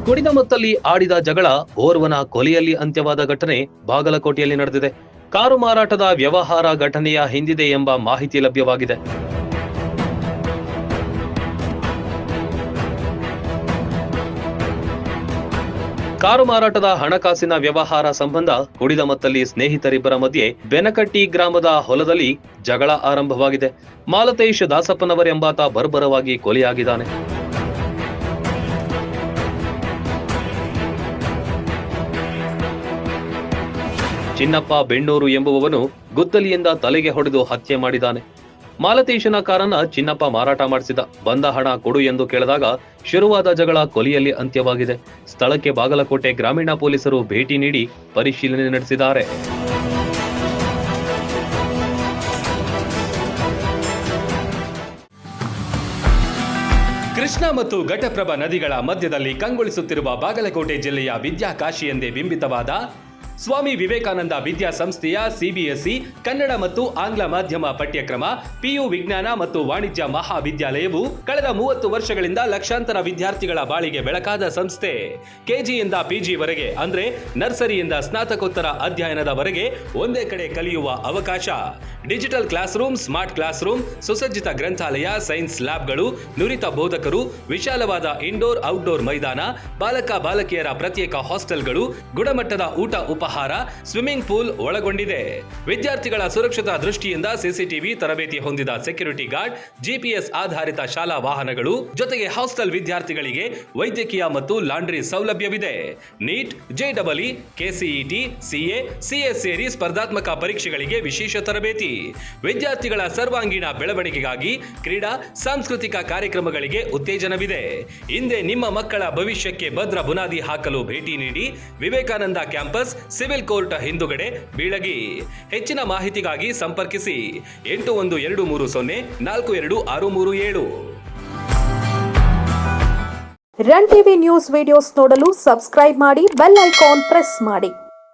ಕುಡಿದ ಮತ್ತಲ್ಲಿ ಆಡಿದ ಜಗಳ ಓರ್ವನ ಕೊಲೆಯಲ್ಲಿ ಅಂತ್ಯವಾದ ಘಟನೆ ಬಾಗಲಕೋಟೆಯಲ್ಲಿ ನಡೆದಿದೆ. ಕಾರು ಮಾರಾಟದ ವ್ಯವಹಾರ ಘಟನೆಯ ಹಿಂದಿದೆ ಎಂಬ ಮಾಹಿತಿ ಲಭ್ಯವಾಗಿದೆ. ಕಾರು ಮಾರಾಟದ ಹಣಕಾಸಿನ ವ್ಯವಹಾರ ಸಂಬಂಧ ಕುಡಿದ ಮತ್ತಲ್ಲಿ ಸ್ನೇಹಿತರಿಬ್ಬರ ಮಧ್ಯೆ ಬೆನಕಟ್ಟಿ ಗ್ರಾಮದ ಹೊಲದಲ್ಲಿ ಜಗಳ ಆರಂಭವಾಗಿದೆ. ಮಾಲತೇಶ್ ದಾಸಪ್ಪನವರೆಂಬಾತ ಬರ್ಬರವಾಗಿ ಕೊಲೆಯಾಗಿದ್ದಾನೆ. ಚಿನ್ನಪ್ಪ ಬೆಣ್ಣೂರು ಎಂಬುವವನು ಗುದ್ದಲಿಯಿಂದ ತಲೆಗೆ ಹೊಡೆದು ಹತ್ಯೆ ಮಾಡಿದ್ದಾನೆ. ಮಾಲತೇಶನ ಕಾರನ್ನ ಚಿನ್ನಪ್ಪ ಮಾರಾಟ ಮಾಡಿಸಿದ. ಬಂದ ಹಣ ಕೊಡು ಎಂದು ಕೇಳಿದಾಗ ಶುರುವಾದ ಜಗಳ ಕೊಲೆಯಲ್ಲಿ ಅಂತ್ಯವಾಗಿದೆ. ಸ್ಥಳಕ್ಕೆ ಬಾಗಲಕೋಟೆ ಗ್ರಾಮೀಣ ಪೊಲೀಸರು ಭೇಟಿ ನೀಡಿ ಪರಿಶೀಲನೆ ನಡೆಸಿದ್ದಾರೆ. ಕೃಷ್ಣಾ ಮತ್ತು ಘಟಪ್ರಭಾ ನದಿಗಳ ಮಧ್ಯದಲ್ಲಿ ಕಂಗೊಳಿಸುತ್ತಿರುವ ಬಾಗಲಕೋಟೆ ಜಿಲ್ಲೆಯ ವಿದ್ಯಾಕಾಶಿ ಎಂದೇ ಬಿಂಬಿತವಾದ ಸ್ವಾಮಿ ವಿವೇಕಾನಂದ ವಿದ್ಯಾಸಂಸ್ಥೆಯ ಸಿಬಿಎಸ್ಇ ಕನ್ನಡ ಮತ್ತು ಆಂಗ್ಲ ಮಾಧ್ಯಮ ಪಠ್ಯಕ್ರಮ ಪಿಯು ವಿಜ್ಞಾನ ಮತ್ತು ವಾಣಿಜ್ಯ ಮಹಾವಿದ್ಯಾಲಯವು ಕಳೆದ 30 ವರ್ಷಗಳಿಂದ ಲಕ್ಷಾಂತರ ವಿದ್ಯಾರ್ಥಿಗಳ ಬಾಳಿಗೆ ಬೆಳಕಾದ ಸಂಸ್ಥೆ. ಕೆಜಿಯಿಂದ ಪಿಜಿವರೆಗೆ ಅಂದ್ರೆ ನರ್ಸರಿಯಿಂದ ಸ್ನಾತಕೋತ್ತರ ಅಧ್ಯಯನದವರೆಗೆ ಒಂದೇ ಕಡೆ ಕಲಿಯುವ ಅವಕಾಶ. Digital class room, smart class room, ಸುಸಜ್ಜಿತ ಗ್ರಂಥಾಲಯ, ಸೈನ್ಸ್ ಲ್ಯಾಬ್ಗಳು, ನುರಿತ ಬೋಧಕರು, ವಿಶಾಲವಾದ ಇಂಡೋರ್ ಔಟ್ಡೋರ್ ಮೈದಾನ, ಬಾಲಕ ಬಾಲಕಿಯರ ಪ್ರತ್ಯೇಕ ಹಾಸ್ಟೆಲ್ಗಳು, ಗುಣಮಟ್ಟದ ಊಟ ಉಪಹಾರ, ಸ್ವಿಮ್ಮಿಂಗ್ ಪೂಲ್ ಒಳಗೊಂಡಿದೆ. ವಿದ್ಯಾರ್ಥಿಗಳ ಸುರಕ್ಷತಾ ದೃಷ್ಟಿಯಿಂದ ಸಿಸಿಟಿವಿ ತರಬೇತಿ ಹೊಂದಿದ ಸೆಕ್ಯೂರಿಟಿ ಗಾರ್ಡ್, ಜಿಪಿಎಸ್ ಆಧಾರಿತ ಶಾಲಾ ವಾಹನಗಳು, ಜೊತೆಗೆ ಹಾಸ್ಟೆಲ್ ವಿದ್ಯಾರ್ಥಿಗಳಿಗೆ ವೈದ್ಯಕೀಯ ಮತ್ತು ಲಾಂಡ್ರಿ ಸೌಲಭ್ಯವಿದೆ. NEET, JEE, KCET, CA, CS ಸೇರಿ ಸ್ಪರ್ಧಾತ್ಮಕ ಪರೀಕ್ಷೆಗಳಿಗೆ ವಿಶೇಷ ತರಬೇತಿ. ವಿದ್ಯಾರ್ಥಿಗಳ ಸರ್ವಾಂಗೀಣ ಬೆಳವಣಿಗೆಗಾಗಿ ಕ್ರೀಡಾ, ಸಾಂಸ್ಕೃತಿಕ ಕಾರ್ಯಕ್ರಮಗಳಿಗೆ ಉತ್ತೇಜನವಿದೆ. ಹಿಂದೆ ನಿಮ್ಮ ಮಕ್ಕಳ ಭವಿಷ್ಯಕ್ಕೆ ಭದ್ರ ಬುನಾದಿ ಹಾಕಲು ಭೇಟಿ ನೀಡಿ. ವಿವೇಕಾನಂದ ಕ್ಯಾಂಪಸ್, ಸಿವಿಲ್ ಕೋರ್ಟ್ ಹಿಂದುಗಡೆ, ಬೀಳಗಿ. ಹೆಚ್ಚಿನ ಮಾಹಿತಿಗಾಗಿ ಸಂಪರ್ಕಿಸಿ 8123042637. ರನ್ ಟಿವಿ ನ್ಯೂಸ್ ವಿಡಿಯೋಸ್ ನೋಡಲು ಸಬ್ಸ್ಕ್ರೈಬ್ ಮಾಡಿ, ಬೆಲ್ ಐಕಾನ್ ಪ್ರೆಸ್ ಮಾಡಿ.